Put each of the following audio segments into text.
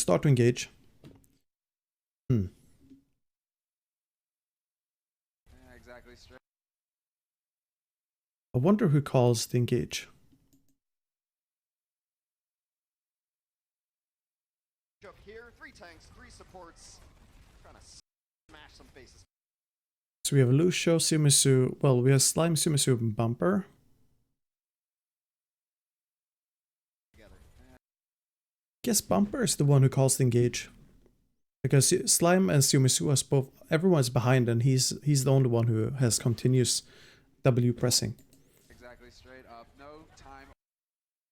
Start to engage. Exactly straight. I wonder who calls the engage. Here, 3 tanks, 3 supports, trying to smash some faces. So we have Lucio, Sumisu. Well, we have Slime, Sumisu, and Bumper. Guess Bumper is the one who calls the engage. Because Slime and Sumisu are both, everyone's behind, and he's the only one who has continuous W pressing. Exactly straight up. No time.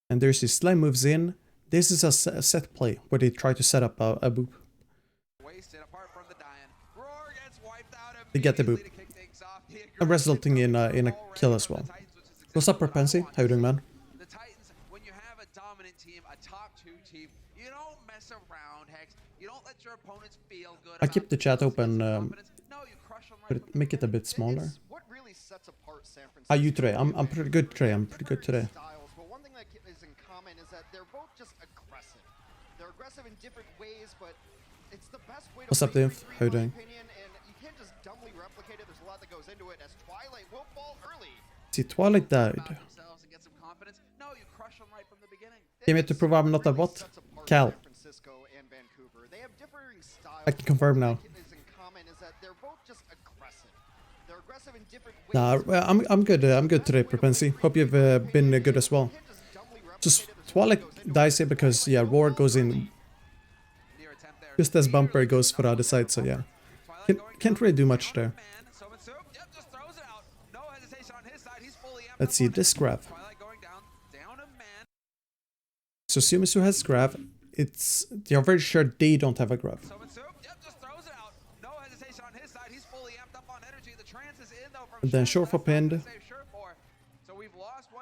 And there's this Slime moves in. This is a set play where they try to set up a boop. Wasted apart from the Dian. Roar gets wiped out. They get the boop, To kick things off. and resulting in a kill as well. What's up, Perpensi? How you doing, man? The Titans, when you have a dominant team, a top 2 team, you don't mess around, Hex. You don't let your opponents feel good. I keep the chat open, No, you crush them right but make it a bit smaller. What really sets apart San Francisco? How are you today? I'm pretty good today. I'm pretty good today. Styles, but one thing that is in common is that they're both just aggressive. They're aggressive in different ways, but it's the best way to What's up, Dave? How you doing? opinion, and you can't just dumbly replicate it. There's a lot that goes into it, as Twilight will fall early. See, Twilight died. themselves and get some confidence. No, you crush them right from the beginning. Came here to prove I'm not a bot. Cal. San Francisco and Vancouver. They have differing styles. I can confirm now. What is in common is that they're both just aggressive. They're aggressive in different ways. Nah, well, I'm good. I'm good today, Propensi. Hope you've been good as well. Just Twilight dies here because yeah, Roar goes in just as Bumper goes for the other side. So yeah, can't really do much there. Let's see this grab. So Sumisu has grab. They are very sure they don't have a grab. And then short for pinned.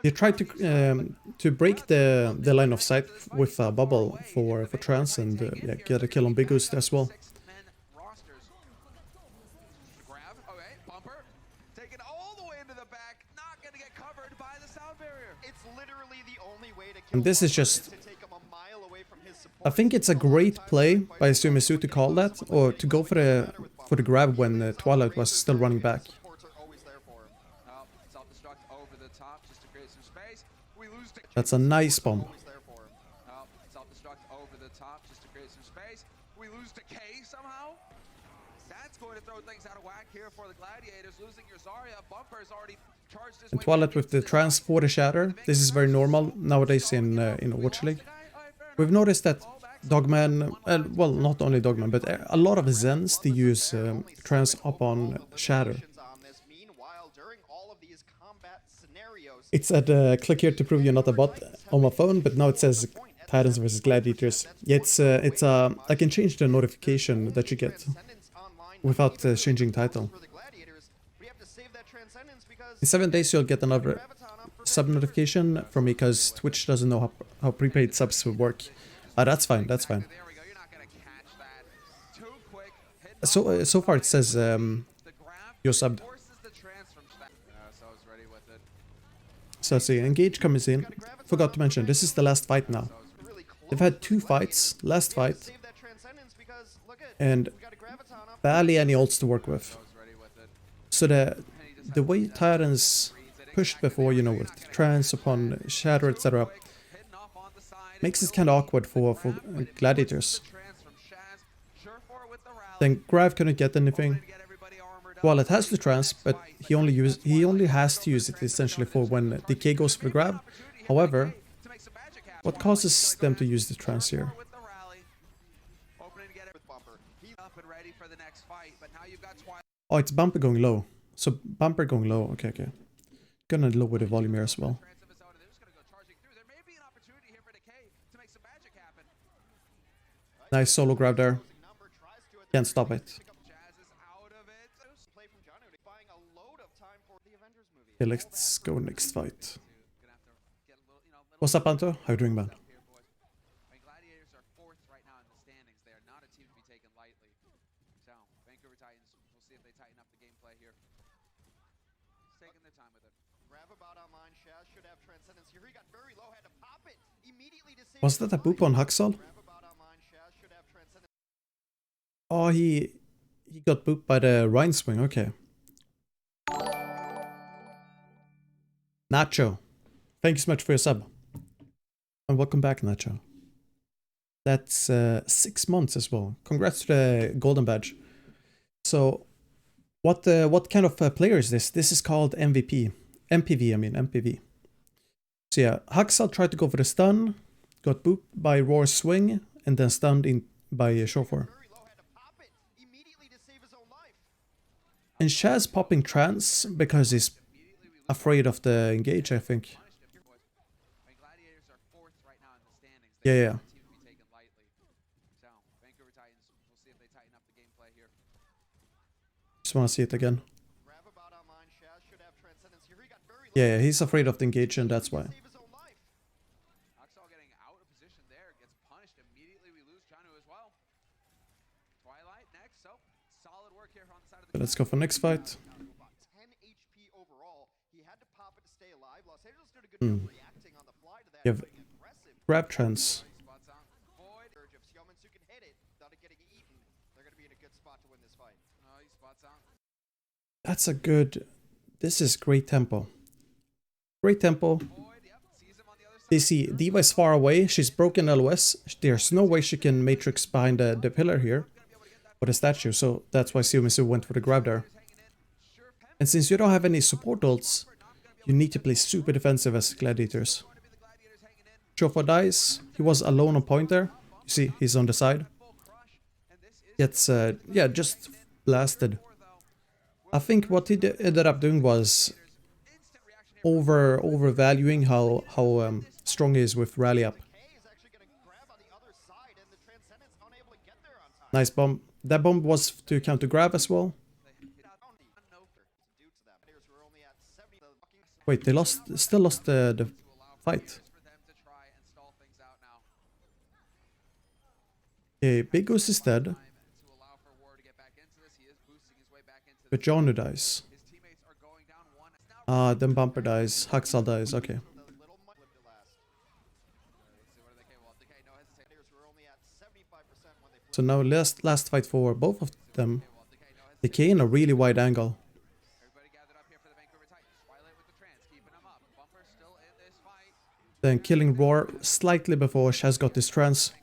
They tried to break the line of sight with a bubble for trans and yeah, get a kill on Big Goose as well. And this is just, I think it's a great play by Sumisu to call that, or to go for the grab when Twilight was still running back. That's a nice bomb. Self-destruct over the top just to create some space. We lose to K somehow. That's going to throw things out of whack here for the Gladiators. Losing your Zarya. Bumper's already charged his And Twilight with the trans for the shatter. This is very normal nowadays in Watch League. We've noticed that Dogman, well, not only Dogman, but a lot of Zens, they use trans up on shatter. It's at click here to prove you're not a bot on my phone, but now it says Titans versus Gladiators. Yeah, I can change the notification that you get without changing title. In 7 days you'll get another sub notification from me because Twitch doesn't know how prepaid subs will work. That's fine, that's fine. So far it says you're subbed. So let's see, engage comes in. Forgot to mention, this is the last fight now. They've had 2 fights, last fight, and barely any ults to work with. So the way Titans pushed before, you know, with trans upon shatter, etc., makes it kind of awkward for Gladiators. Then Grav couldn't get anything. Well, it has the trans, but he only has to use it essentially for when DK goes for the grab. However, what causes them to use the trans here? Oh, it's Bumper going low. So Bumper going low. Okay, okay. Gonna lower the volume here as well. Nice solo grab there. Can't stop it. Okay, let's go next fight. What's up, Anto? How you doing, man? Gladiators are 4th right now in the standings. They are not a team to be taken lightly. So, Vancouver Titans, we'll see if they tighten up the gameplay here. Just taking their time with it. Gravabout online, Shaz should have transcendence here. He got very low, had to pop it immediately to save. Was that a boop on Haxal? Gravabout online, Shaz should have Oh, he got booped by the Rhine swing. Okay. Nacho, thank you so much for your sub. And welcome back, Nacho. That's 6 months as well. Congrats to the golden badge. So, what kind of player is this? This is called MVP. MPV, I mean, MPV. So yeah, Haxal tried to go for the stun, got booped by Roar's swing, and then stunned in by Shorefor. And Shaz popping trance because he's afraid of the engage, I think. Gladiators are fourth right now in the standings. Yeah, They yeah. don't seem to be taken lightly. So, Vancouver Titans, we'll see if they tighten up the gameplay here. Just want to see it again. Yeah, he's afraid of the engage, and that's why. Axel getting out of position there, gets punished immediately. We lose Chanu as well. Twilight next, so solid work here on the side of the Let's go for next fight. 10 HP overall. He had to pop it to stay alive. Los Angeles did a good job reacting on the fly to that. You have Aggressive. grab trance. spots on. Void. If Siomansu can hit it without it getting eaten, they're going to be in a good spot to win this fight. Oh, he spots on. That's a good... This is great tempo. Great tempo. Void, yep, sees him on the other side. They see Diva is far away. She's broken LOS. There's no way she can matrix behind the pillar here. Or the statue. So that's why Siomansu went for the grab there. And since you don't have any support ults, you need to play super defensive as Gladiators. Shorefor dies. He was alone on point there. You see, he's on the side. Gets, yeah, just blasted. I think what he ended up doing was overvaluing how strong he is with rally up. Nice bomb. That bomb was to counter grab as well. Wait, they still lost the fight. Okay, Big Goose is dead. But Jonu dies. Ah, then Bumper dies. Haxal dies. Okay. So now last fight for both of them. Decay in a really wide angle. Then killing Roar slightly before Shaz got this trance.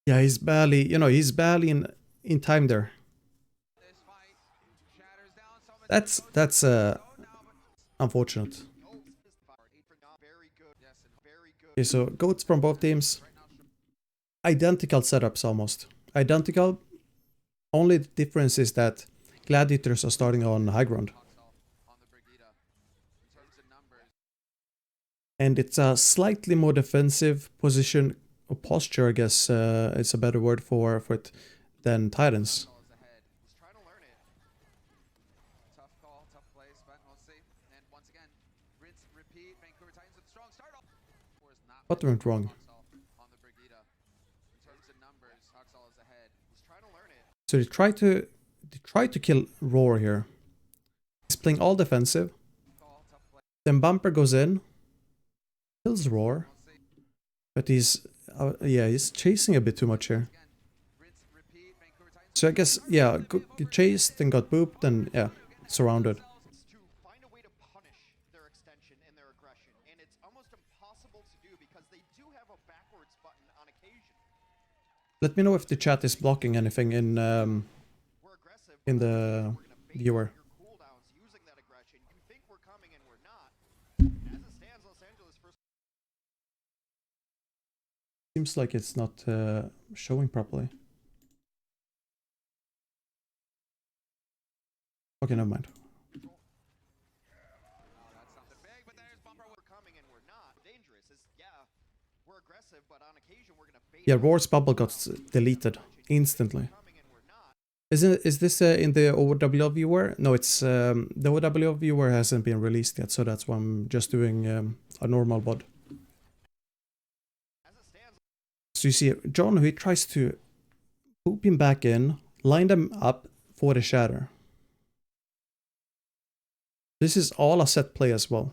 Yeah, he's barely, he's barely in time there. That's unfortunate. Okay, so goats from both teams. Identical setups almost. Identical. Only the difference is that Gladiators are starting on high ground. And it's a slightly more defensive position or posture, I guess it's a better word for it, than Titans. What went wrong? So they try to kill Roar here. He's playing all defensive. Then Bumper goes in, kills Roar, but he's chasing a bit too much here. So I guess he chased and got booped and yeah, surrounded. Let me know if the chat is blocking anything in the viewer. Seems like it's not showing properly. Okay, never mind. Yeah, Roar's bubble got deleted instantly. Is this in the OWL viewer? No, it's the OWL viewer hasn't been released yet, so that's why I'm just doing a normal VOD. So you see, John, he tries to poop him back in, line them up for the shatter. This is all a set play as well.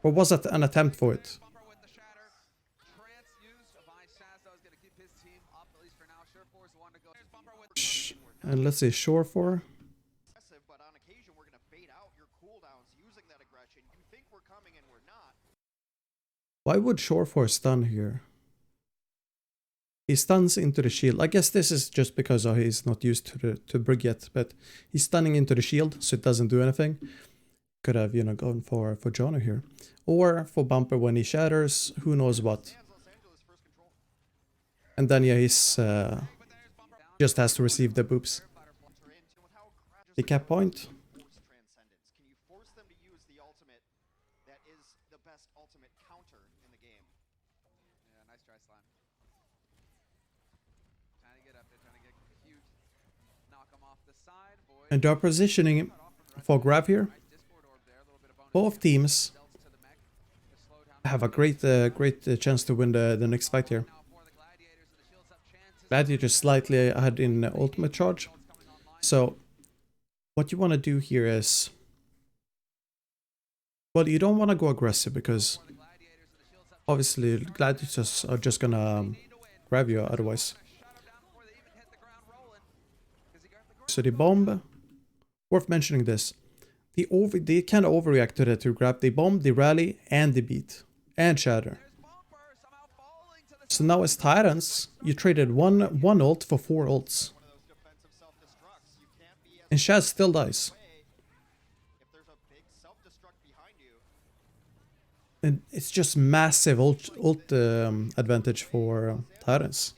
Or was that an attempt for it? And let's say shore 4. Aggressive, but on occasion we're going to bait out your cooldowns using that aggression. You think we're coming and we're not. Why would shore 4 stun here? He stuns into the shield. I guess this is just because he's not used to Brig yet, but he's stunning into the shield, so it doesn't do anything. Could have, you know, gone for Jono here. Or for Bumper when he shatters, who knows what. And then, yeah, he's just has to receive the boops. The cap point. Can you force them to use the ultimate that is the best ultimate counter in the game? Yeah, nice try, Slime. Trying to get up there, trying to get cute. Knock him off the side, boys. And they're positioning for grab here. Both teams have a great chance to win the next fight here. Gladiators slightly ahead in ultimate charge. So what you want to do here is, well, you don't want to go aggressive because obviously Gladiators are just gonna grab you otherwise. So the bomb, worth mentioning this, they kind of overreact to the two grab. They bomb, they rally, and they beat, and shatter. So now as Tyrants, you traded one ult for 4 ults. And Shaz still dies. And it's just massive ult advantage for Tyrants.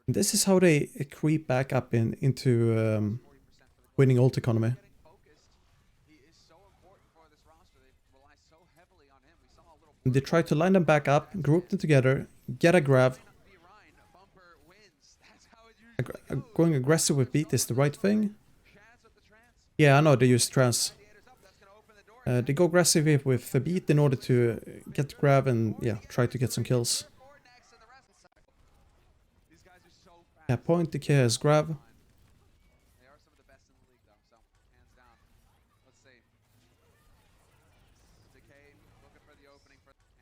And this is how they creep back up into winning ult economy. And they try to line them back up, group them together, get a grab. Going aggressive with beat is the right thing. Yeah, I know they use trance. They go aggressive with the beat in order to get the grab and, yeah, try to get some kills. Yeah, point, decay as grab.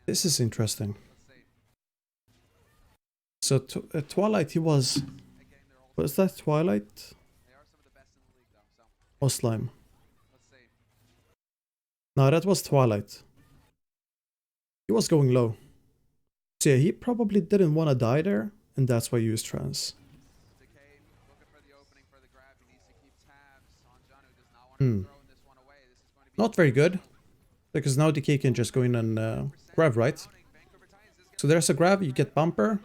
This is interesting. So Twilight, he was that Twilight? Or Slime? No, that was Twilight. He was going low. So yeah, he probably didn't want to die there, and that's why he used trance. Not very good, because now DK can just go in and grab, right? So there's a grab, you get Bumper.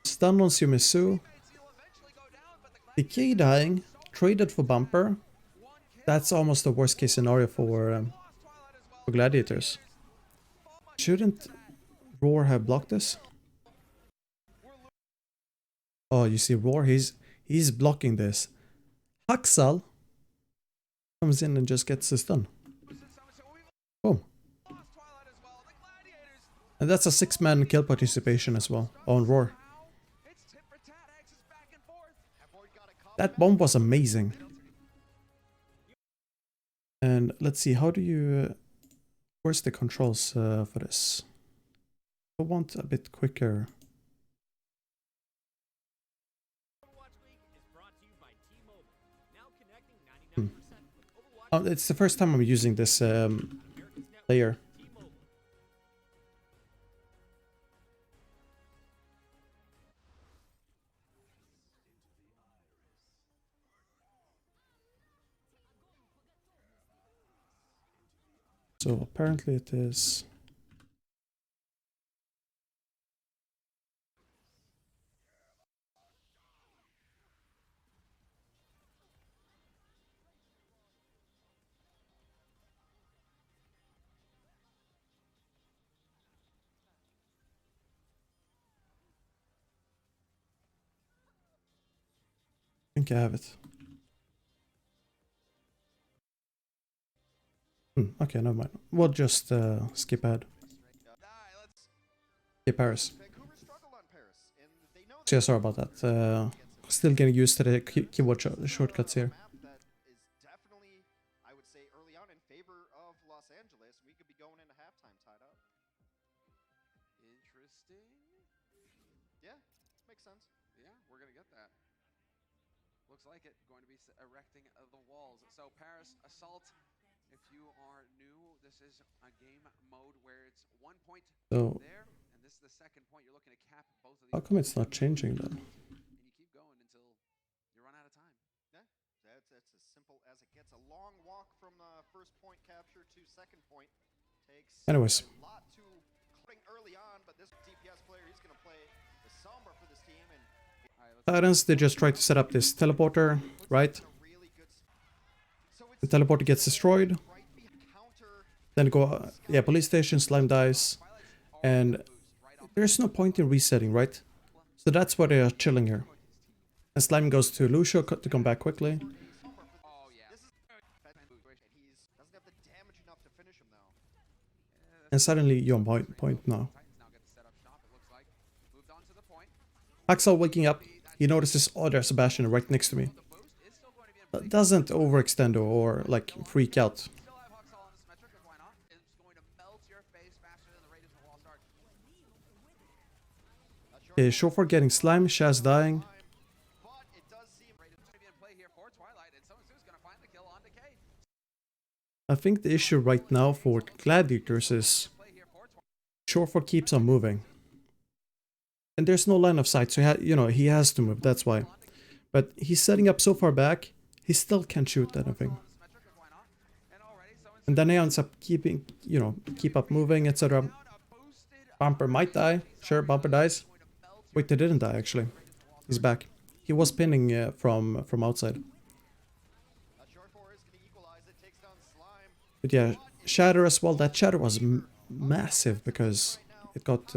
Stun on Sumisu. DK dying, traded for Bumper. That's almost the worst case scenario for Gladiators. Shouldn't Roar have blocked this? Oh, you see Roar, he's blocking this. Haxal comes in and just gets this done. Boom. And that's a 6-man kill participation as well on Roar. That bomb was amazing. And let's see, how do you... where's the controls for this? I want a bit quicker. Oh, it's the first time I'm using this layer. So apparently it is... I think I have it. Okay, never mind. We'll just skip ahead. Skip Paris. So yeah, sorry about that. Still getting used to the keyboard shortcuts here. I would say early on in favor of Los Angeles. We could be going into halftime tied up. Interesting. Yeah, makes sense. Yeah, we're gonna get that. Looks like it. Going to be erecting the walls. So Paris Assault, if you are new, this is a game mode where it's 1 point So there, and this is the second point. You're looking to cap both of how these. come it's not changing then? And you keep going until you run out of time. Yeah, that's as simple as it gets. A long walk from first point capture to second point takes Anyways. a lot to cutting early on, but this DPS player, he's going to play the Sombra for this team. And Titans, they just try to set up this teleporter, right? The teleporter gets destroyed. Then go, yeah, police station, slime dies. And there's no point in resetting, right? So that's why they are chilling here. And slime goes to Lucio to come back quickly. Oh yeah. He doesn't have the damage enough to finish him though. And suddenly you're on point now. Titans now get to set up shop. It looks like moved on to the point. Axel waking up, he notices, oh, there's Sebastian right next to me. The boost is still going to be in But doesn't overextend or like freak out. Still have Huxall on the symmetric, because why not? It's going to melt your face faster than the radius of the wall start. Shofor getting slime, Shaz dying. But it does seem Radius is going to be in play here for Twilight, and someone's going to find the kill on Decay. I think the issue right now for Gladiators is Play here for Twilight. Shofor keeps on moving. And there's no line of sight, so he has to move, that's why. But he's setting up so far back, he still can't shoot anything. And then he ends up keep up moving, etc. Bumper might die. Sure, Bumper dies. Wait, they didn't die, actually. He's back. He was pinning from outside. But yeah, Shatter as well. That Shatter was massive because it got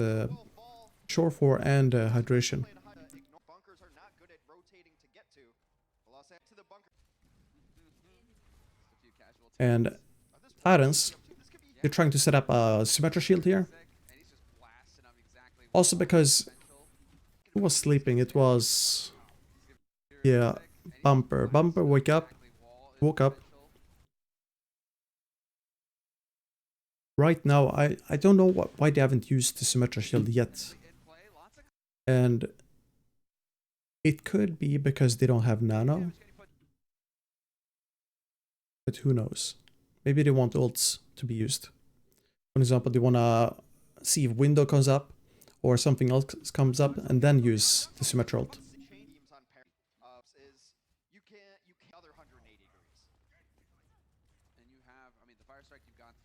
Shore 4 and Hydration. bunkers are not good at rotating to get to. To the bunker. And Titans, they're trying to set up a Symmetra shield here. Also because who was sleeping? It was, yeah, Bumper. Bumper woke up. Right now, I don't know why they haven't used the Symmetra shield yet. And it could be because they don't have nano. But who knows? Maybe they want ults to be used. For example, they want to see if window comes up or something else comes up and then use the Symmetra ult. You can other 180 degrees. And you have, I mean, the Fire Strike, you've got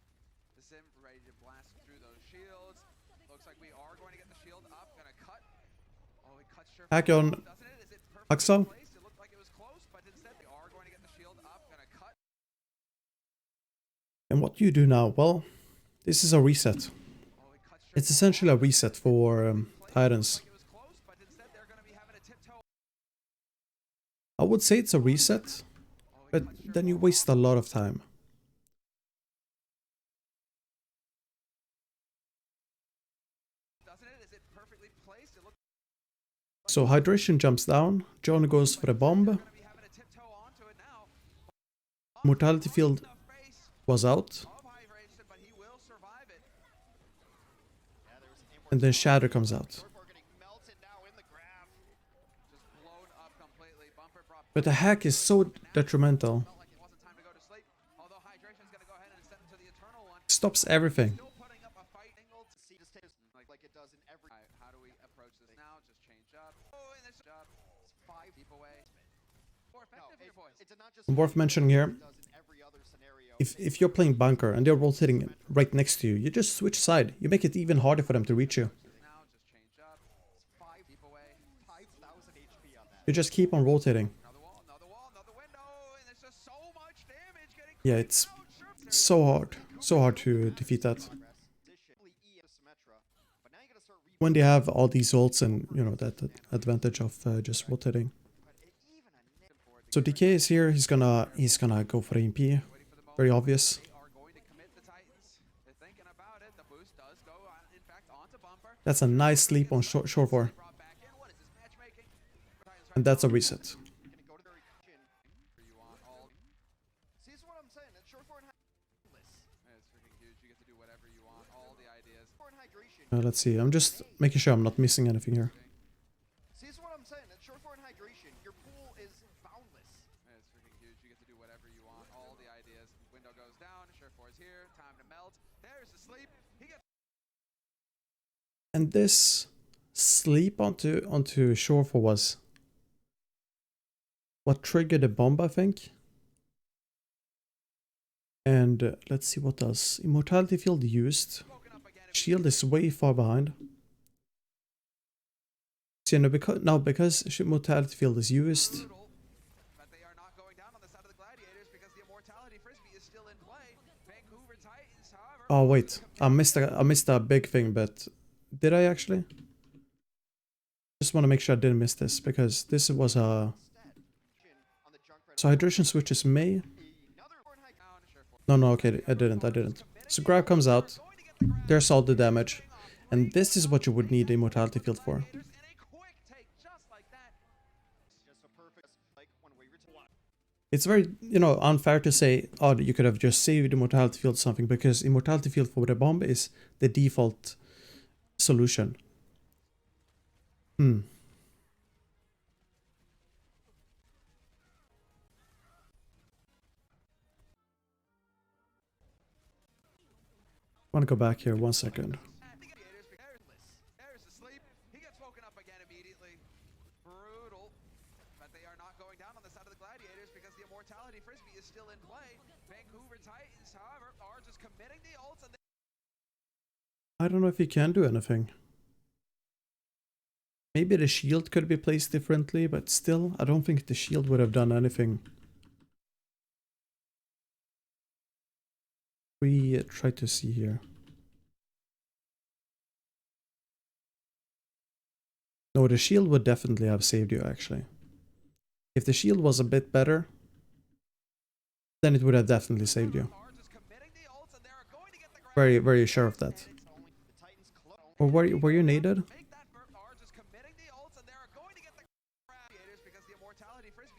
the Sim ready to blast through those shields. Looks like we are going to get the shield up, gonna cut. Oh, it cuts Sure. Hack on Doesn't it? Is it perfectly Axel. placed? It looked like it was close, but instead they are going to get the shield up, gonna cut. And what do you do now? Well, this is a reset. Oh, it cuts It's essentially a reset for Titans. It was close, but instead they're gonna be having a tiptoe. I would say it's a reset, but then you waste a lot of time. Doesn't it? Is it perfectly placed? It looks So Hydration jumps down, John goes for the bomb, gonna be having a tiptoe onto it now. Mortality Field The face was out, of hydration, but he will survive it. and then Shatter comes out. We're getting melted now in the graph. Just blown up completely. Bumper brought But the hack is so detrimental. felt like it wasn't time to go to sleep. Although hydration's gonna go ahead and send him to the eternal one. Stops everything. Still putting up a fight angle. See, just takes like it does in every. How do we approach this now? Just change up. Oh, and this job. 5 deep away. More No, effective for your boys. it's not just Worth mentioning here, it does in every other scenario. if you're playing bunker and they're rotating right next to you, you just switch side. You make it even harder for them to reach you. Now just change up. 5 deep away. 5,000 HP on that. You just keep on rotating. Another wall, another wall, another window, and there's just so much damage getting. Yeah, it's so hard to defeat that. But now you gotta start When they have all these ults and, that advantage of just rotating. So DK is here, he's gonna go for EMP. Very obvious. They are going to commit the Titans. They're thinking about it. The boost does go, in fact, onto Bumper. That's a nice sleep on shore 4. Brought back in. What is this matchmaking? Titans And that's a reset. gonna go to their kitchen. you want all. See, this is what I'm saying. That short forward has freaking huge. You get to do whatever you want. All the ideas. Short hydration. Let's see. I'm just making sure I'm not missing anything here. See, this is what I'm saying. That short forward hydration, your pool is boundless. It's freaking huge. You get to do whatever you want. All the ideas. Window goes down. Sure four's here. Time to melt. There's the sleep. He gets. And this sleep onto shore for was what triggered the bomb, I think. And let's see what else. Immortality field used. Shield is way far behind. So, you know, because immortality field is used. Brutal, but they are not going down on the side of the Gladiators because the immortality frisbee is still in play. Vancouver Titans, however. Oh wait, I missed a big thing, but did I actually? Just want to make sure I didn't miss this because this was a. So hydration switches May. No, okay, I didn't. So grab comes out. There's all the damage, and this is what you would need the immortality field for. It's very, you know, unfair to say, oh, you could have just saved immortality field something, because immortality field for the bomb is the default solution. I want to go back here 1 second. There's the sleep. He gets woken up again immediately. Brutal. But they are not going down on the side of the Gladiators because the immortality frisbee is still in play. Vancouver Titans, however, are just committing the ults and I don't know if he can do anything. Maybe the shield could be placed differently, but still, I don't think the shield would have done anything. We try to see here. No, the shield would definitely have saved you, actually. If the shield was a bit better, then it would have definitely saved you. Very, very sure of that. Or were you naded?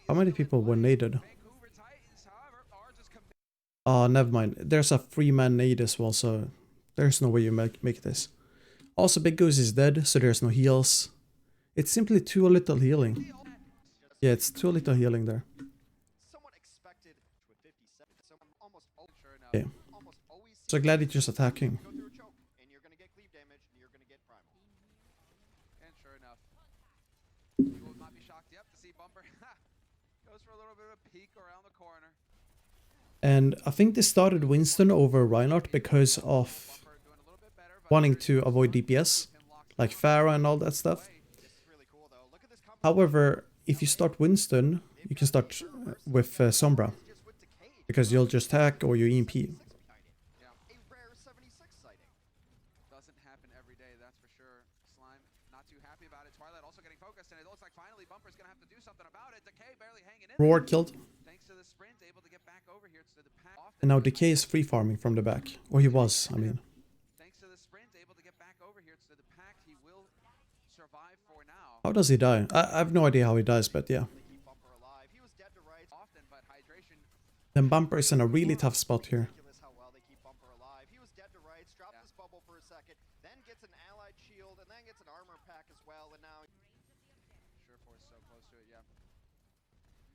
How many people were naded? Oh, never mind. There's a 3-man nade as well, so there's no way you make this. Also, Big Goose is dead, so there's no heals. It's simply too little healing. Yeah, it's too little healing there. Okay. So Gladiators attacking. And sure enough, you will not be shocked yet to see Bumper goes for a little bit of a peek around the corner. And I think they started Winston over Reinhardt because of wanting to avoid DPS, like Pharah and all that stuff. However, if you start Winston, you can start with Sombra, because you'll just hack or you EMP. Doesn't happen every day, that's for sure. Slime not too happy about it. Twilight also getting focused, and it looks like finally Bumper's gonna have to do something about it. Decay barely hanging in. Roar killed. Thanks to the sprint, able to get back over here to the pack. And now Decay is free farming from the back. Or he was, I mean. Thanks to the sprint, able to get back over here to the pack. He will survive for now. How does he die? I have no idea how he dies, but yeah. Often, but hydration. Then Bumper is in a really tough spot here.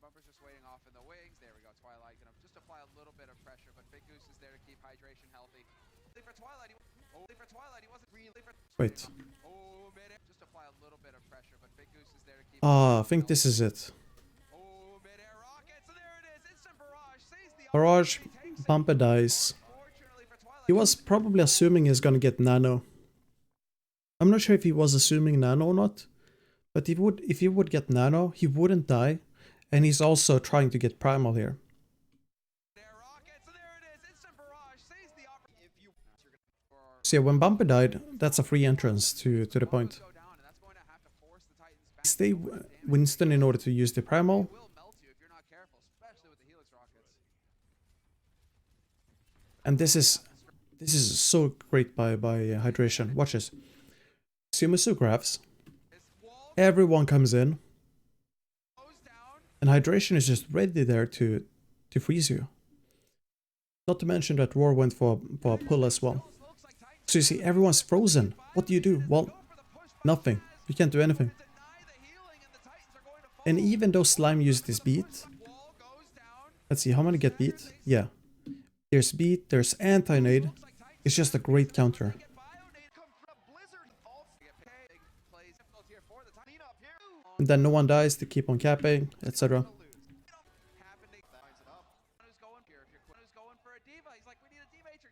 Bumper's just waiting off in the wings. There we go. Twilight gonna just apply a little bit of pressure, but Big Goose is there to keep hydration healthy. For Twilight, he wasn't really for. Wait. Oh, mid-air. Just apply a little bit of pressure, but Big Goose is there to keep. Ah, I think this is it. Oh, mid-air rockets, and there it is. Instant barrage. Sees the Barrage, Bumper dies. He was probably assuming he's gonna get Nano. I'm not sure if he was assuming Nano or not, but if he would get Nano, he wouldn't die. And he's also trying to get Primal here. So yeah, when Bumper died, that's a free entrance to the point. Stay Winston in order to use the Primal. And this is so great by hydration. Watch this. Sumisu grabs. Everyone comes in. And hydration is just ready there to freeze you. Not to mention that Roar went for a pull as well. So you see, everyone's frozen. What do you do? Well, nothing. You can't do anything. And even though Slime used his beat, let's see, how many get beat? Yeah. There's beat, there's anti-nade. It's just a great counter. And then no one dies, they keep on capping, etc.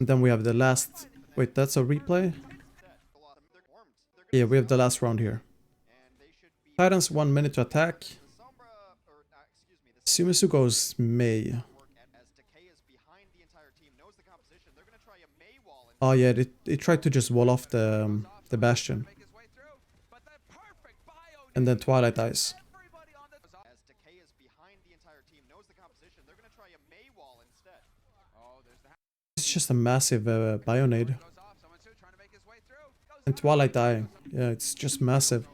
And then we have the last... Wait, that's a replay? Yeah, we have the last round here. Titans 1 minute to attack. Sumisu goes Mei. Oh yeah, they tried to just wall off the Bastion. And then Twilight dies. It's just a massive Bionade. And Twilight dying. Yeah, it's just massive.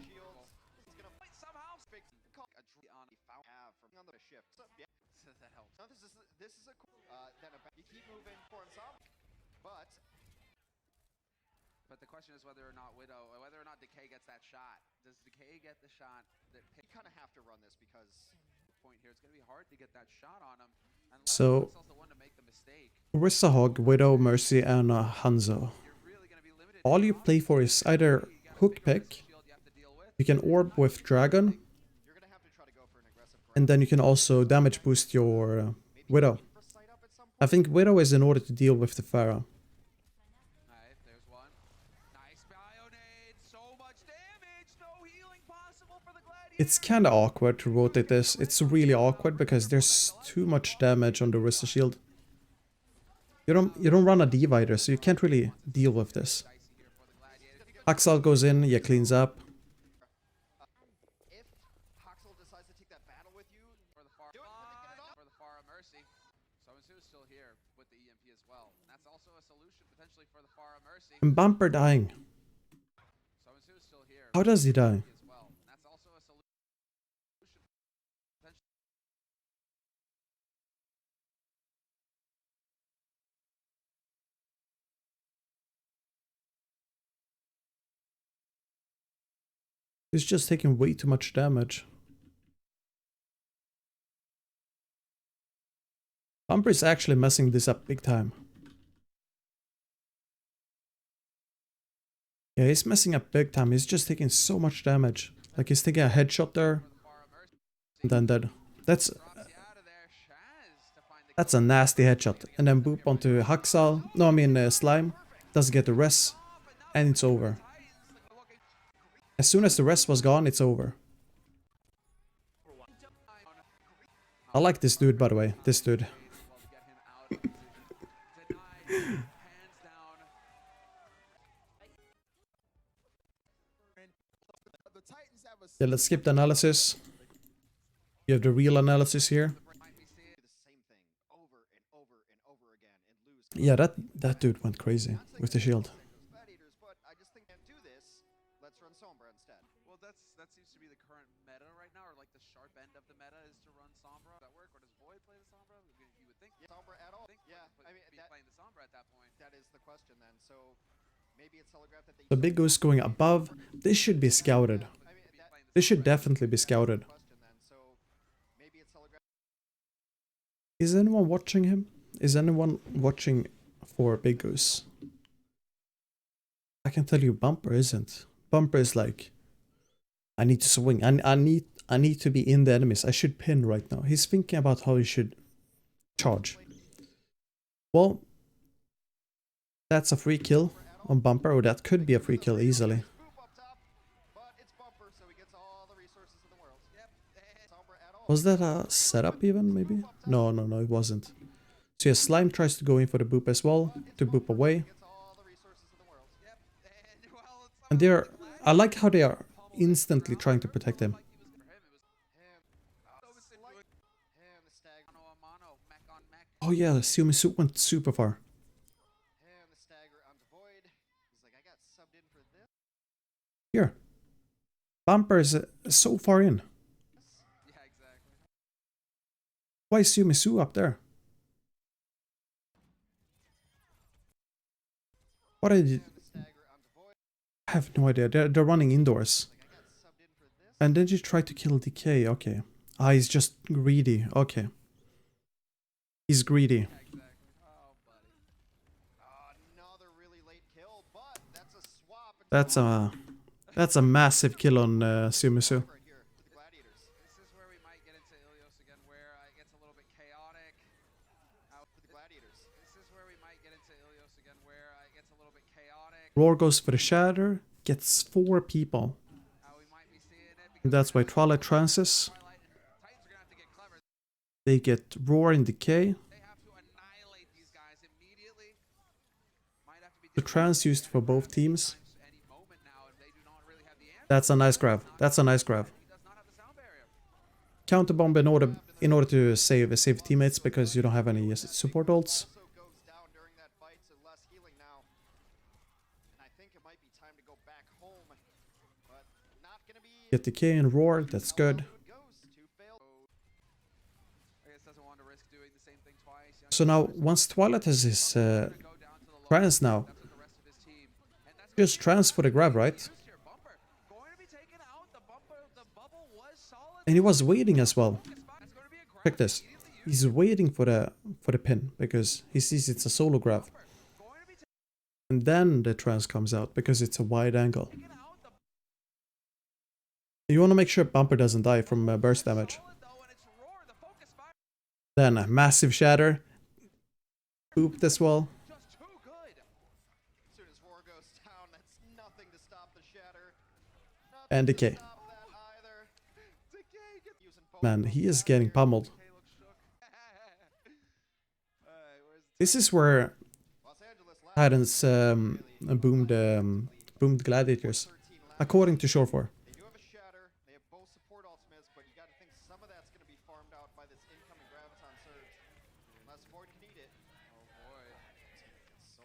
But the question is whether or not Widow, or whether or not Decay gets that shot. Does Decay get the shot that You kind of have to run this because point here? It's going to be hard to get that shot on him. So, The one to make the mistake. Orisa Hog, Widow, Mercy, and Hanzo. All you play for is either Hook Pick, you can Orb with Dragon, you're going to have to try to go for an aggressive and then you can also damage boost your Widow. I think Widow is in order to deal with the Pharah. Alright, there's one. Nice Bionade. So much damage. No healing possible for the Gladiators. It's kinda awkward to rotate this. It's really awkward because there's too much damage on the Orisa shield. You don't run a divider, so you can't really deal with this. Haxal goes in, yeah, cleans up. If Hoxel decides to take that battle with you, For the far Mercy. Sumisu is still here with the EMP as well. And that's also a solution potentially for the Farah Mercy. And Bumper dying. Sumisu is still here How does he die? as well. And that's also a solution. He's just taking way too much damage. Bumper is actually messing this up big time. Yeah, he's messing up big time. He's just taking so much damage. Like he's taking a headshot there. And then dead. That's a nasty headshot. And then boop onto Haxal. No, I mean Slime. Doesn't get the res. And it's over. As soon as the rest was gone, it's over. I like this dude, by the way. This dude. Yeah, let's skip the analysis. You have the real analysis here. Yeah, that dude went crazy with the shield. Well, that seems to be the current meta right now, or like the sharp end of the meta is to run Sombra. Does that work, or does Void play the Sombra? You would think Sombra at all? Yeah, I mean, playing the Sombra at that point. that is the question then. So maybe it's telegraphed that they. The big goose going above. This should be scouted. This should definitely be scouted. Is anyone watching him? Is anyone watching for Big Goose? I can tell you Bumper isn't. Bumper is like, I need to swing. I need to be in the enemies. I should pin right now. He's thinking about how he should charge. Well, that's a free kill on Bumper, or that could be a free kill easily. Was that a setup even, maybe? No, it wasn't. So yeah, Slime tries to go in for the boop as well, to boop away. And I like how they are instantly trying to protect him. Oh yeah, Sumisu went super far. Here. Bumper is so far in. Why is Sumisu up there? What I did, I have no idea. They're running indoors. And then you try to kill Decay. Okay. Ah, he's just greedy. Okay. He's greedy. That's a massive kill on Sumisu. Roar goes for the shatter, gets 4 people. And that's why Twilight trances. They get Roar and Decay. The trance used for both teams. That's a nice grab. That's a nice grab. Counter bomb in order to save teammates because you don't have any support ults. Get Decay and Roar. That's good. So now once Twilight has his trance now, just trance for the grab, right? And he was waiting as well. Check this. He's waiting for the pin because he sees it's a solo grab. And then the trance comes out because it's a wide angle. You want to make sure Bumper doesn't die from burst damage. Then a massive shatter. Booped as well. And Decay. Man, he is getting pummeled. This is where Titans boomed Gladiators, according to Shore4.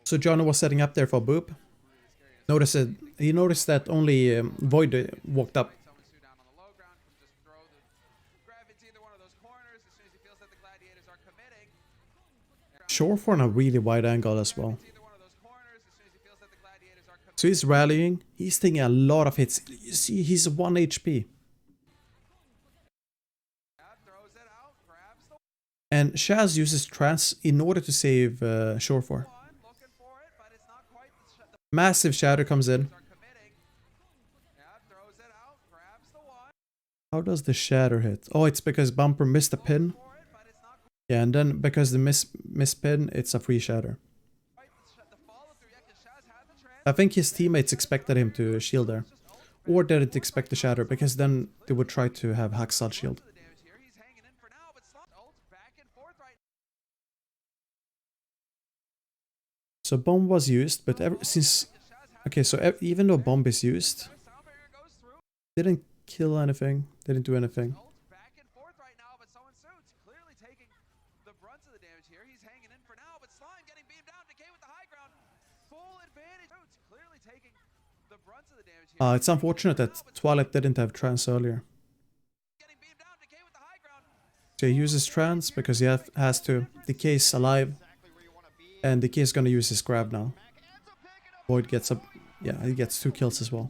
So Johnny was setting up there for Boop. He noticed that only Void walked up. Shore4 on a really wide angle as well. So he's rallying. He's taking a lot of hits. You see, he's 1 HP. And Shaz uses trance in order to save Shore4. Massive shatter comes in. How does the shatter hit? Oh, it's because Bumper missed a pin. Yeah, and then because the miss pin, it's a free shatter. I think his teammates expected him to shield there. Or didn't expect the shatter, because then they would try to have Hacksad shield. So bomb was used, but since... Okay, so even though bomb is used, didn't kill anything, didn't do anything. It's unfortunate that Twilight didn't have trance earlier. So he uses trance because he has to. Decay's alive. And Decay is gonna use his grab now. Void gets up. Yeah, he gets 2 kills as well.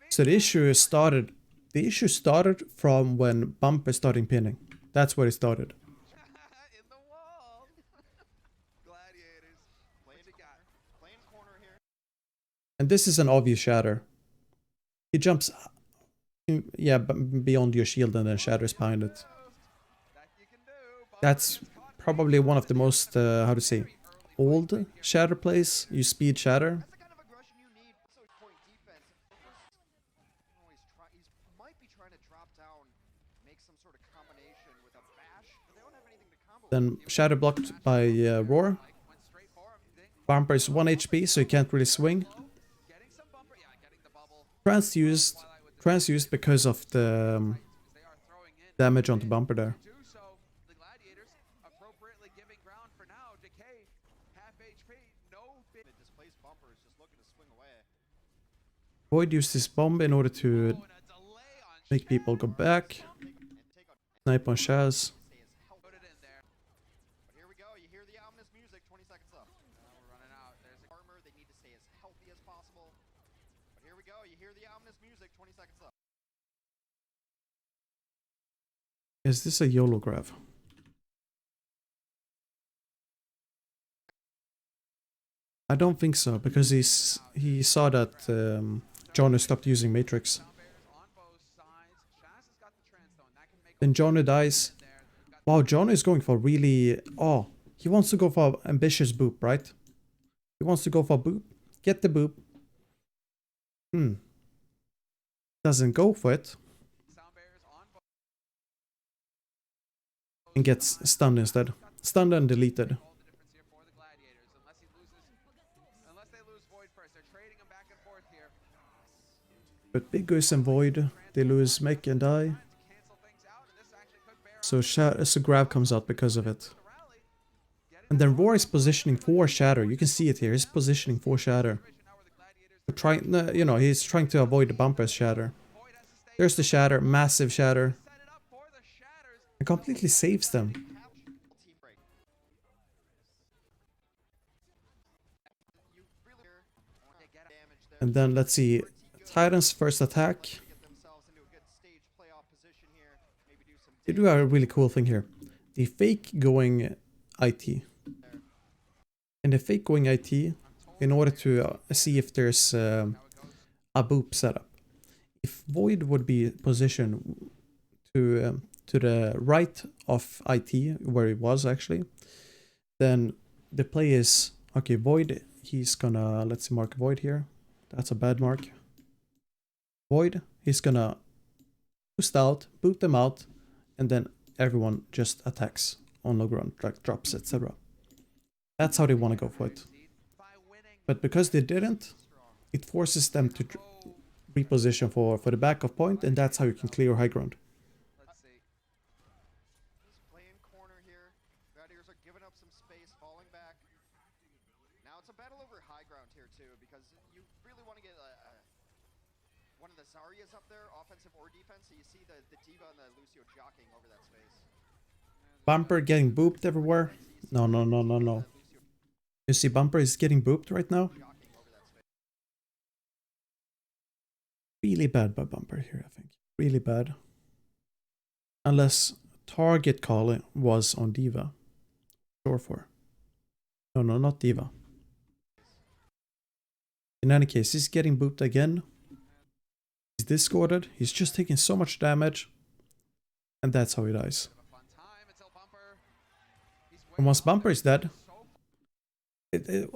So the issue started. The issue started from when Bumper started pinning. That's where it started. And this is an obvious shatter. He jumps, yeah, beyond your shield and then shatters behind it. That's probably one of the most, how to say, old shatter plays. You speed shatter. Then shatter blocked by Roar. Bumper is 1 HP, so he can't really swing. Trance used because of the damage on the Bumper there. Void used his bomb in order to make people go back. Snipe on Shaz. 20 seconds left. We're running out. There's a Armor, they need to stay as healthy as possible. But here we go, you hear the ominous music, 20 seconds left. Is this a YOLO grab? I don't think so, because he saw that Johnny stopped using Matrix. Then Johnny dies. Wow, Johnny is going for really... Oh, he wants to go for ambitious boop, right? He wants to go for boop. Get the boop. Doesn't go for it. And gets stunned instead. Stunned and deleted. But Big Goose and Void, they lose Mech and die. So Grab comes out because of it. And then Roar is positioning for Shatter. You can see it here. He's positioning for Shatter. You know, he's trying to avoid the bumper's Shatter. There's the Shatter, massive Shatter. And completely saves them. And then let's see. Titan's first attack. They do a really cool thing here. They fake going IT. And they fake going IT in order to see if there's a boop setup. If Void would be positioned to the right of IT, where it was actually, then the play is, okay, Void, he's gonna, let's see, mark Void here. That's a bad mark. Void, he's gonna boost out, boot them out, and then everyone just attacks on low ground, drag drops, etc. That's how they want to go for it. But because they didn't, it forces them to reposition for the backup point, and that's how you can clear high ground. Let's see. Playing corner here. Gladiators are giving up some space, falling back. Now it's a battle over high ground here too, because you really want to get one of the Zaryas up there, offensive or defense, so you see the Diva and the Lucio jockeying over that space. Bumper getting booped everywhere. No. You see Bumper is getting booped right now. Really bad by Bumper here, I think. Really bad. Unless target calling was on Diva. Sure for. No, not Diva. In any case, he's getting booped again. He's discorded. He's just taking so much damage. And that's how he dies. And once Bumper is dead,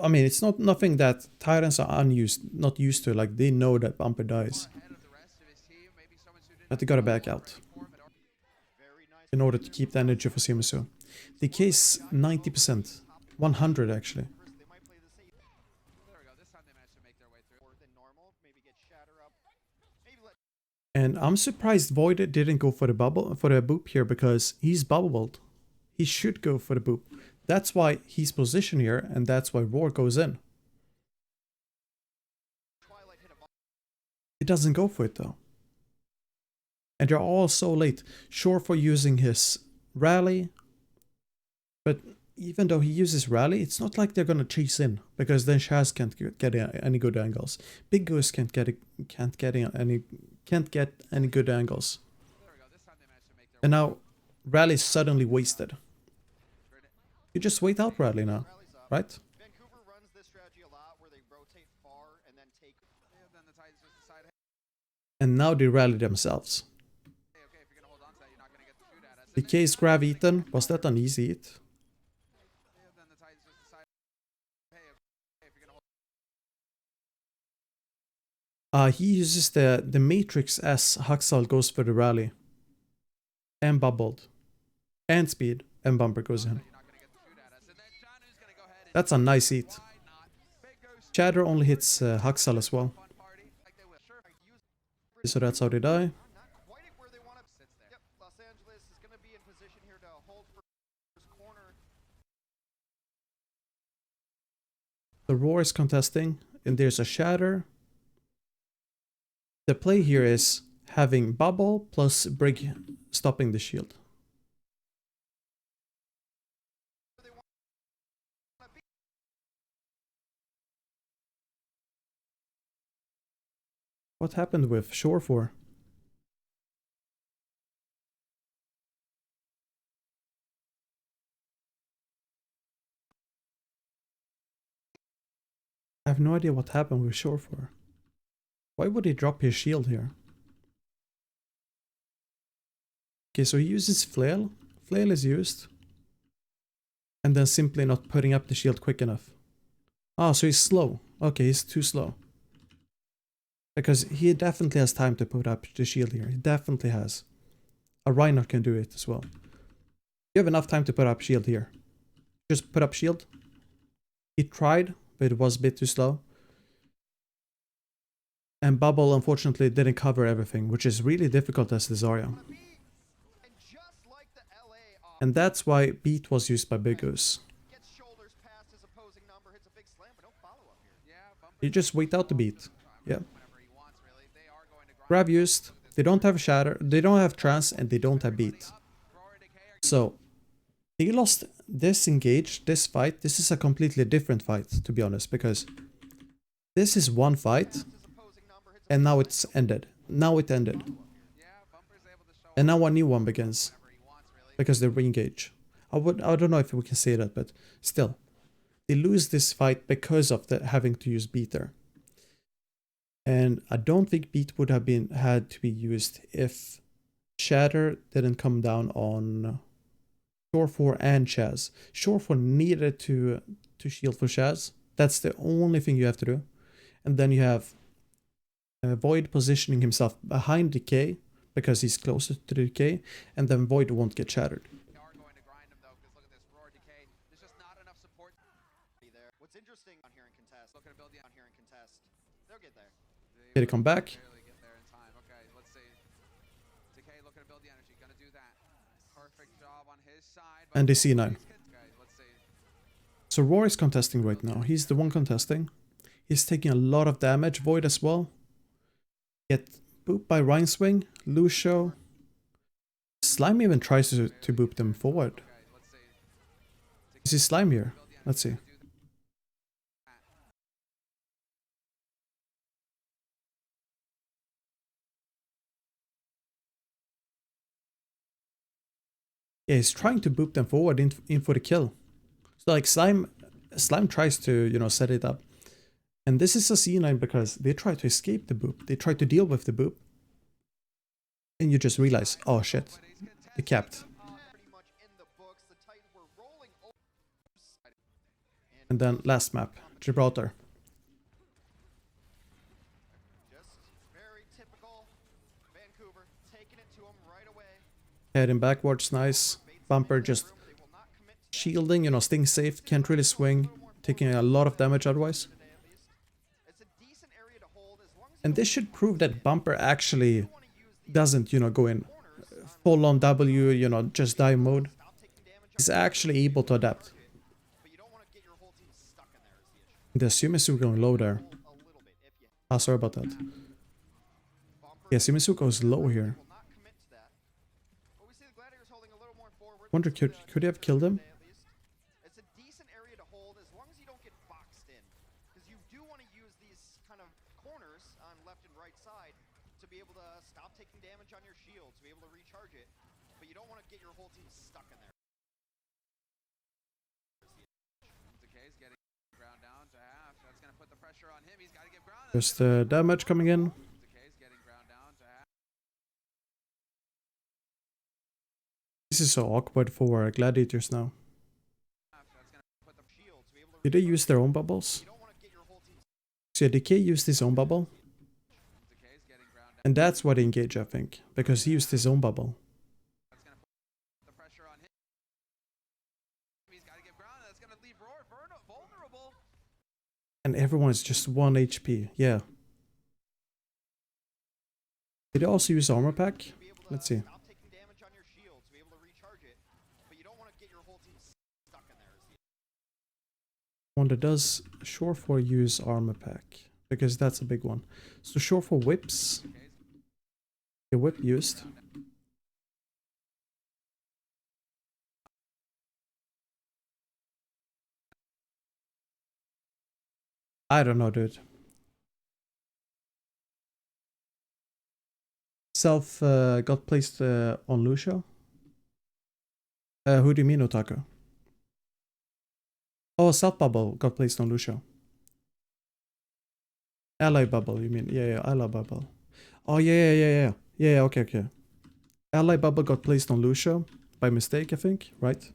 I mean, it's nothing that Titans are not used to. Like, they know that Bumper dies. But they gotta back out in order to keep the energy for Shimizu. The case 90%. 100 actually. And I'm surprised Void didn't go for the boop here, because he's bubbled. He should go for the boop. That's why he's positioned here, and that's why Roar goes in. He doesn't go for it though. And they're all so late. Sure for using his rally, but even though he uses rally, it's not like they're gonna chase in, because then Shaz can't get any good angles. Big Goose can't get any good angles. And now rally's suddenly wasted. You just wait out rally now, right? Vancouver runs this strategy a lot where they rotate far and then take. And now they rally themselves. The case grab eaten. Was that an easy hit? He uses the Matrix as Haxal goes for the rally. And bubbled. And speed. And Bumper goes in. That's a nice hit. Shatter only hits Haxal as well. So that's how they die. The Roar is contesting, and there's a Shatter. The play here is having Bubble plus Brig stopping the shield. What happened with Shore 4? I have no idea what happened with Shore 4. Why would he drop his shield here? Okay, so he uses Flail. Flail is used. And then simply not putting up the shield quick enough. Ah, so he's slow. Okay, he's too slow. Because he definitely has time to put up the shield here. He definitely has. A Reinhardt can do it as well. You have enough time to put up shield here. Just put up shield. He tried, but it was a bit too slow. And Bubble unfortunately didn't cover everything, which is really difficult as the Zarya. And that's why Beat was used by Big Goose. You just wait out the beat. Yeah. Grab used. They don't have Shatter, they don't have Trance, and they don't have Beat. So, they lost this engage, this fight. This is a completely different fight, to be honest, because this is one fight, and now it's ended. Now it ended. And now a new one begins, because they re-engage. I don't know if we can say that, but still. They lose this fight because of having to use Beat there. And I don't think Beat would have had to be used if Shatter didn't come down on Shore 4 and Chaz. Shore 4 needed to shield for Chaz. That's the only thing you have to do. And then you have Void positioning himself behind Decay because he's closer to the Decay, and then Void won't get shattered. What's interesting on here in contest, looking to build down here in contest. They'll get there. Did he come back? And they C9. So Roar is contesting right now. He's the one contesting. He's taking a lot of damage. Void as well. Get booped by Rhine Swing. Lucio. Slime even tries to boop them forward. Is he Slime here? Let's see. Yeah, he's trying to boop them forward in for the kill. So like Slime tries to, you know, set it up. And this is a C9 because they try to escape the boop. They try to deal with the boop. And you just realize, oh shit, they capped. And then last map, Gibraltar. Just very typical Vancouver, taking it to him right away. Heading backwards, nice. Bumper just shielding, you know, staying safe, can't really swing, taking a lot of damage otherwise. And this should prove that Bumper actually doesn't, you know, go in full on W, you know, just die mode. He's actually able to adapt. The Sumisu going low there. Ah, sorry about that. Yeah, Sumisu is low here. Wonder, could he have killed him? It's a decent area to hold as long as you don't get boxed in. Because you do want to use these kind of corners on left and right side to be able to stop taking damage on your shield, to be able to recharge it. But you don't want to get your whole team stuck in there. Decay's getting ground down to half. That's going to put the pressure on him. He's got to get ground. There's the damage coming in. Decay's getting ground down to half. This is so awkward for Gladiators now. Did they use their own bubbles? So yeah, Decay used his own bubble. And that's why they engage, I think. Because he used his own bubble. And everyone is just 1 HP, yeah. Did they also use armor pack? Let's see. Wonder, does Shore 4 use armor pack? Because that's a big one. So Shore 4 whips. The whip used. I don't know, dude. Self got placed on Lucio. Who do you mean, Otaku? Oh, Self Bubble got placed on Lucio. Ally Bubble, you mean? Yeah, Ally Bubble. Oh, yeah. Yeah, okay. Ally Bubble got placed on Lucio by mistake, I think, right?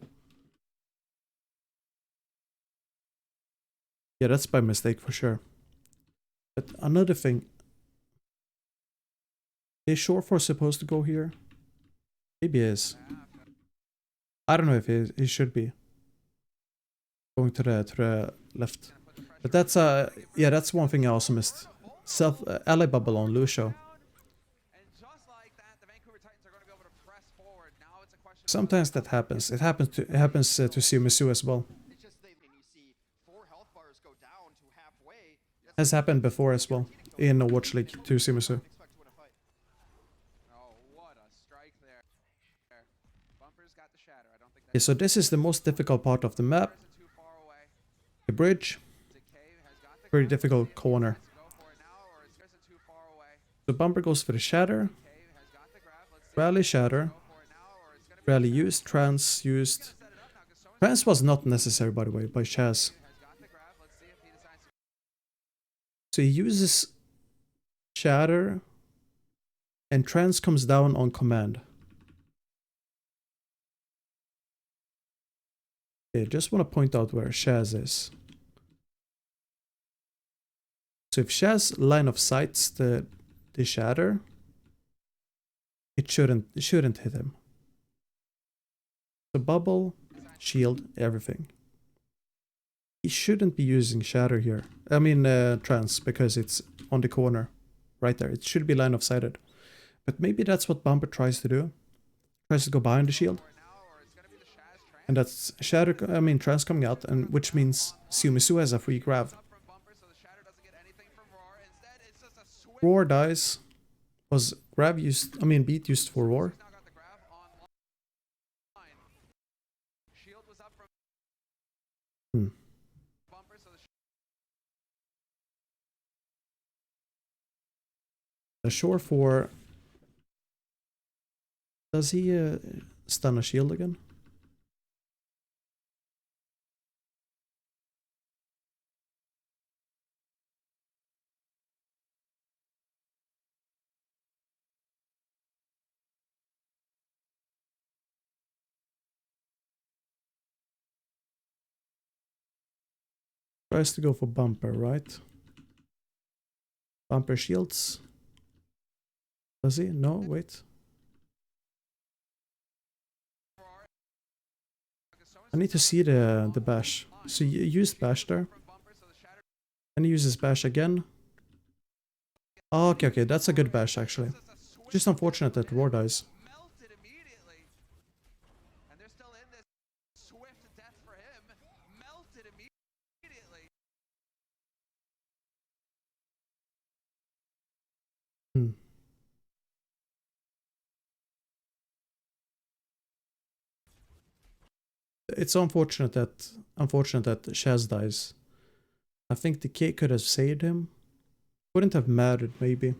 Yeah, that's by mistake for sure. But another thing, is Shore Force supposed to go here? Maybe he is. I don't know if he should be going to the left. But that's yeah, that's one thing I also missed. Self ally bubble on Lucio. Sometimes that happens. It happens to Shimizu as well. It's just and you see 4 health bars go down to halfway. Has happened before as well in Watch League to Shimizu. Expect to win a fight. Oh, what a strike there. Bumper's got the shatter. I don't think Okay, so this is the most difficult part of the map. too far away. The bridge, Decay has got the very difficult corner. go for it now, or is it too far away? So Bumper goes for the shatter, Decay has got the grab. Let's see rally shatter, go for it now, or it's gonna be rally used, trans used. set it up now because someone Trans was not necessary, by the way, by Chaz. has got the grab. Let's see if he decides to So he uses shatter, and trans comes down on command. Okay, just want to point out where Shaz is. So if Shaz line of sights the shatter, it shouldn't hit him. So bubble, shield, everything. He shouldn't be using shatter here. I mean trans, because it's on the corner, right there. It should be line of sighted. But maybe that's what Bumper tries to do. Tries to go behind the shield. And that's shatter, I mean trans coming out, and which means Shimizu has a free grab. from Bumper, so the shatter doesn't get anything from Roar. Instead, it's just a switch. Roar dies. Was grab used, I mean beat used for Roar. Now got the grab on line. Shield was up from Bumper, so The Shore 4. Does he stun a shield again? Tries to go for Bumper, right? Bumper shields. Does he? No, wait. I need to see the bash. So you used bash there. And he uses bash again. Oh, okay, that's a good bash actually. Just unfortunate that Roar dies. melted immediately. And they're still in this swift death for him. Melted immediately. Hmm. It's unfortunate that Shaz dies. I think the K could have saved him. Wouldn't have mattered maybe.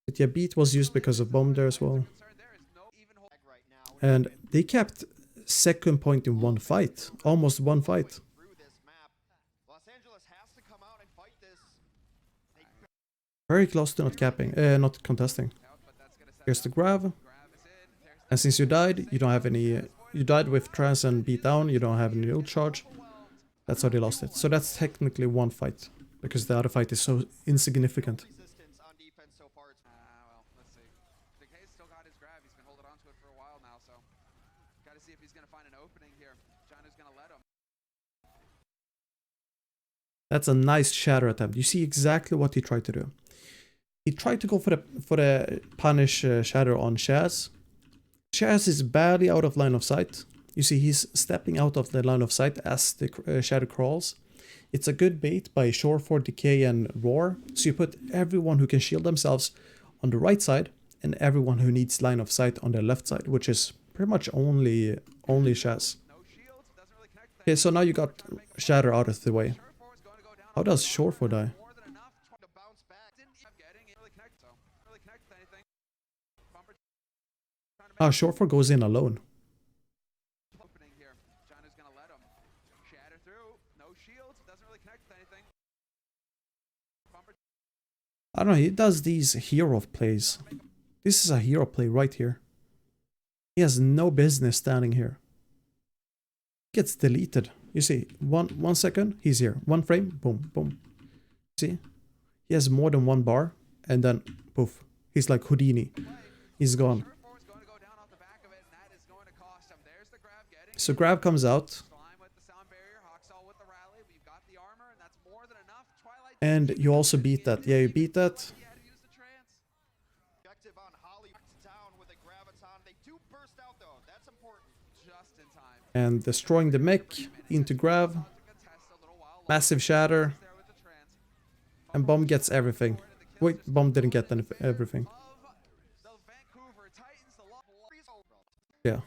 But yeah, beat was used because of bomb there as well. There is no even hold Right now, And they kept second point in one fight. Almost one fight. through this map, Los Angeles has to come out and fight this. Very close to not capping, not contesting. but that's gonna set Here's the grab. grab is in. There's And since you died, you don't have any... You died with trans and beat down, you don't have any ult charge. That's how they lost it. So that's technically one fight. Because the other fight is so insignificant. Resistance on defense so far. It's well, let's see. Decay's still got his grab. He's been holding on to it for a while now, so gotta see if he's gonna find an opening here. China's gonna let him. That's a nice shatter attempt. You see exactly what he tried to do. He tried to go for the punish shatter on Shaz. Shaz is barely out of line of sight. You see he's stepping out of the line of sight as the shatter crawls. It's a good bait by Shore for Decay and Roar. So you put everyone who can shield themselves on the right side and everyone who needs line of sight on the left side, which is pretty much only Shaz. No shields, doesn't really connect. Okay, so now you got shatter out of the way. Sure four is going to go down. How does Shore for die? More than enough to bounce back. Didn't even getting it really connect, so really connect with anything. Ah, Shoreford goes in alone. Opening here. China's gonna let him shatter through. No shields. Doesn't really connect with anything. Bumper. I don't know, he does these hero plays. This is a hero play right here. He has no business standing here. Gets deleted. You see, one second, he's here. One frame, boom, boom. See? He has more than one bar, and then poof. He's like Houdini. He's gone. So grab comes out. And you also beat that. Yeah, you beat that. And destroying the mech into grab. Massive shatter. And Bomb gets everything. Wait, Bomb didn't get everything. Yeah.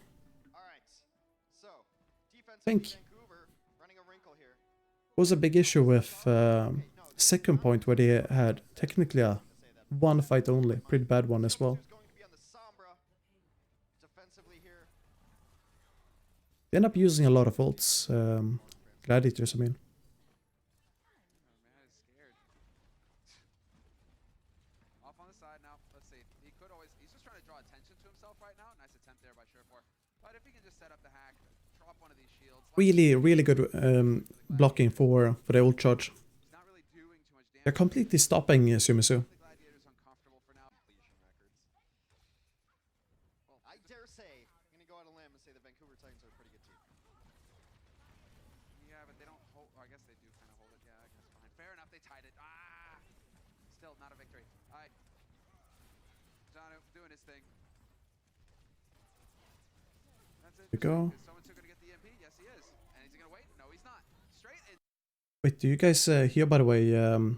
I think it was a big issue with second point where they had technically a one fight only. Pretty bad one as well. They end up using a lot of ults. Gladiators, I mean. Really, really good blocking for the ult charge. They're completely stopping Sumisu. I dare say, I'm gonna go out on a limb and say the Vancouver Titans are a pretty good team. Yeah, but they don't hold. I guess they do kind of hold it. Yeah, I guess fine. Fair enough. They tied it. Ah, still not a victory. All right, Janu doing his thing. That's it. You go. Is someone still gonna get the EMP? Yes, he is. And is he gonna wait? No, he's not. Straight in. Wait, do you guys hear, by the way,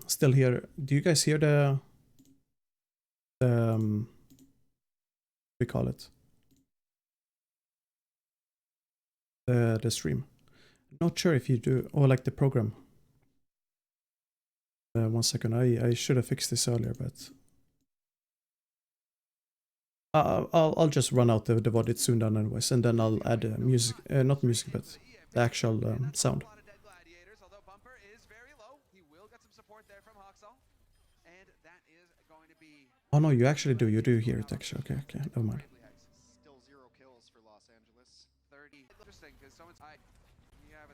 still here, do you guys hear the we call it? The stream. Not sure if you do, or like the program. One second, I should have fixed this earlier, but I'll just run out the VOD. It's soon done anyways, and then I'll add music, not music, but the actual sound. Oh no, you actually do. You do hear it actually. Okay, okay, never mind. Still 0 kills for Los Angeles. 30. Interesting, because someone's. Yeah,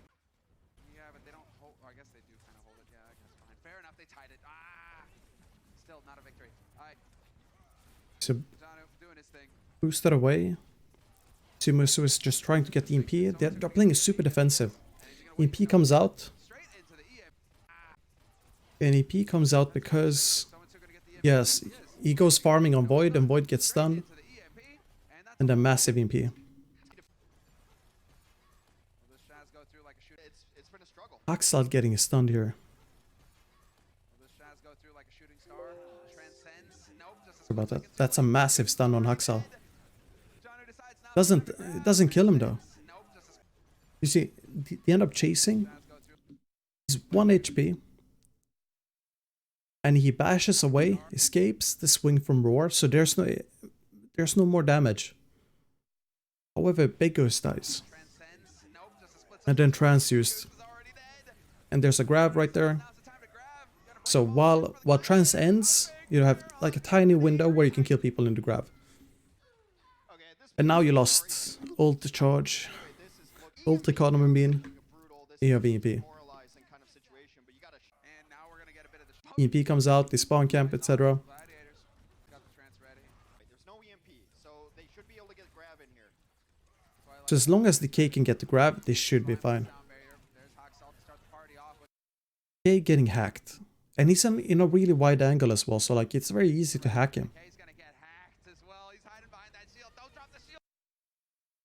but they don't hold. I guess they do kind of hold it. Yeah, I guess fine. Fair enough. They tied it. Ah, still not a victory. All right. So Janu doing his thing. boosted away. Sumisu is just trying to get the EMP. They're playing super defensive. EMP comes out. And EP comes out because, yes, he goes farming on Void and Void gets stunned. And a massive EMP. Axel getting stunned here. Sorry about that. That's a massive stun on Haxal. It doesn't kill him though. You see, they end up chasing. He's 1 HP. And he bashes away, escapes the swing from Roar, so there's no more damage. However, Big Ghost dies. And then Transused. And there's a grab right there. So while Trans ends, you have like a tiny window where you can kill people in the grab. And now you lost ult charge, ult economy beam, you have EMP. EMP comes out, they spawn camp, etc. So as long as the K can get the grab, they should be fine. K getting hacked. And he's in a really wide angle as well, so like it's very easy to hack him.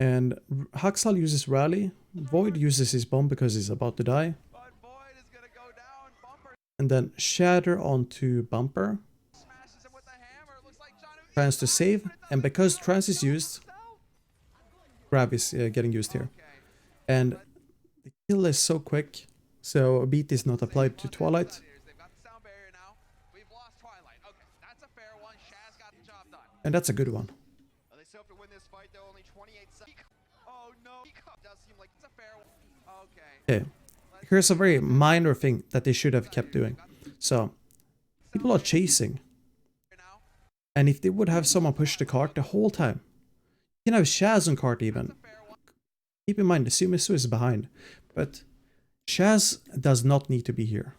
And Haxal uses Rally, Void uses his bomb because he's about to die. And then Shatter onto Bumper. Trans to save, and because Trans is used, Grab is getting used here. And the kill is so quick, so beat is not applied to Twilight. And that's a good one. like it's a fair one. Okay. Okay, here's a very minor thing that they should have kept doing. So, people are chasing. Now, And if they would have someone push the cart the whole time, you can have Shaz on cart even. fair one. Keep in mind, the Sumisu is behind, but Shaz does not need to be here.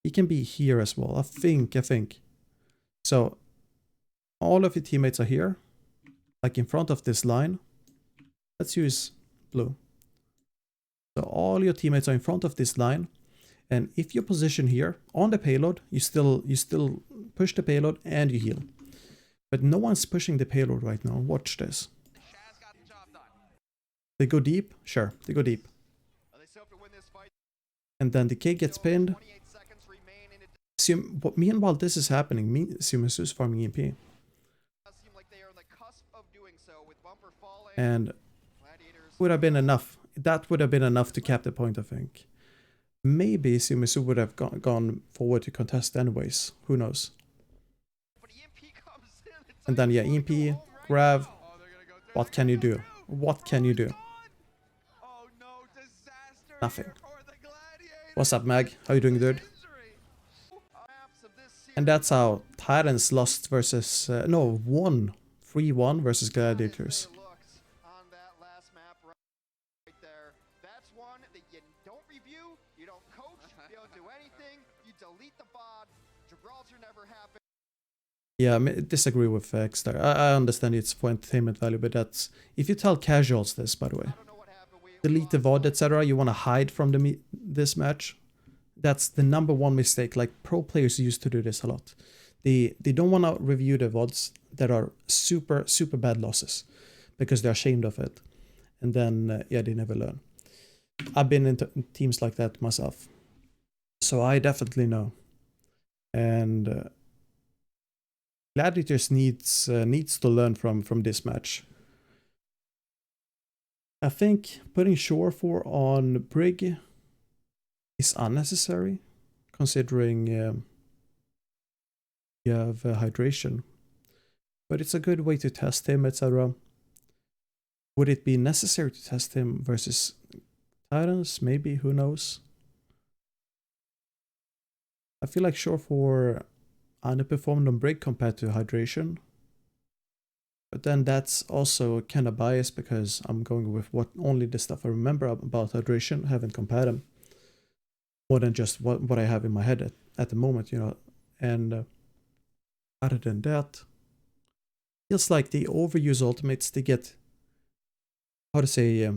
He can be here as well, I think. So, all of your teammates are here, like in front of this line. Let's use blue. So all your teammates are in front of this line, and if you position here on the payload, you still push the payload and you heal. But no one's pushing the payload right now. Watch this. Shaz got the job done. They go deep, sure, they go deep. They still have to win this fight. And then the K gets pinned. 28 seconds remain, and it Meanwhile, this is happening. Sumisu is farming EMP. does seem like they are on the cusp of doing so with Bumper falling. And Gladiators would have been enough. That would have been enough to cap the point, I think. Maybe Sumisu would have gone forward to contest anyways. Who knows? but EMP comes in. It's And then, yeah, going to EMP, home right grab. now. Oh, they're gonna go through. What can you do? What can you do? Oh no, disaster Nothing. here for the Gladiators. What's up, Mag? How you doing, dude? Injury. Maps of this series. And that's how Titans lost versus... won 3-1 versus Gladiators. They looked on that last map right there. That's one that you don't review, you don't coach, you don't do anything, you delete the bot. Gibraltar never happened. Yeah, I disagree with Xstar. I understand it's for entertainment value, but that's... If you tell casuals this, by the way, I don't know what happened. We delete the VOD, etc., you want to hide from this match, that's the #1 mistake. Like, pro players used to do this a lot. They don't want to review the VODs that are super bad losses because they're ashamed of it. And then, yeah, they never learn. I've been in teams like that myself. So I definitely know. And Gladiators needs to learn from this match. I think putting Shore 4 on Brig is unnecessary, considering you have hydration. But it's a good way to test him, etc. Would it be necessary to test him versus Titans? Maybe, who knows? I feel like Shore 4 underperformed on Brig compared to hydration. But then that's also kind of biased because I'm going with only the stuff I remember about hydration. I haven't compared them more than just what I have in my head at the moment, you know. And other than that, feels like the overuse ultimates, they get, how to say,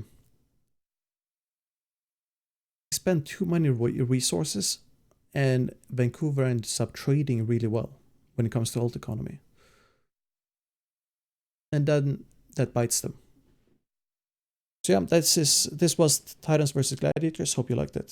spend too many resources, and Vancouver ends up trading really well when it comes to ult economy. And then that bites them. So yeah, this was Titans versus Gladiators. Hope you liked it.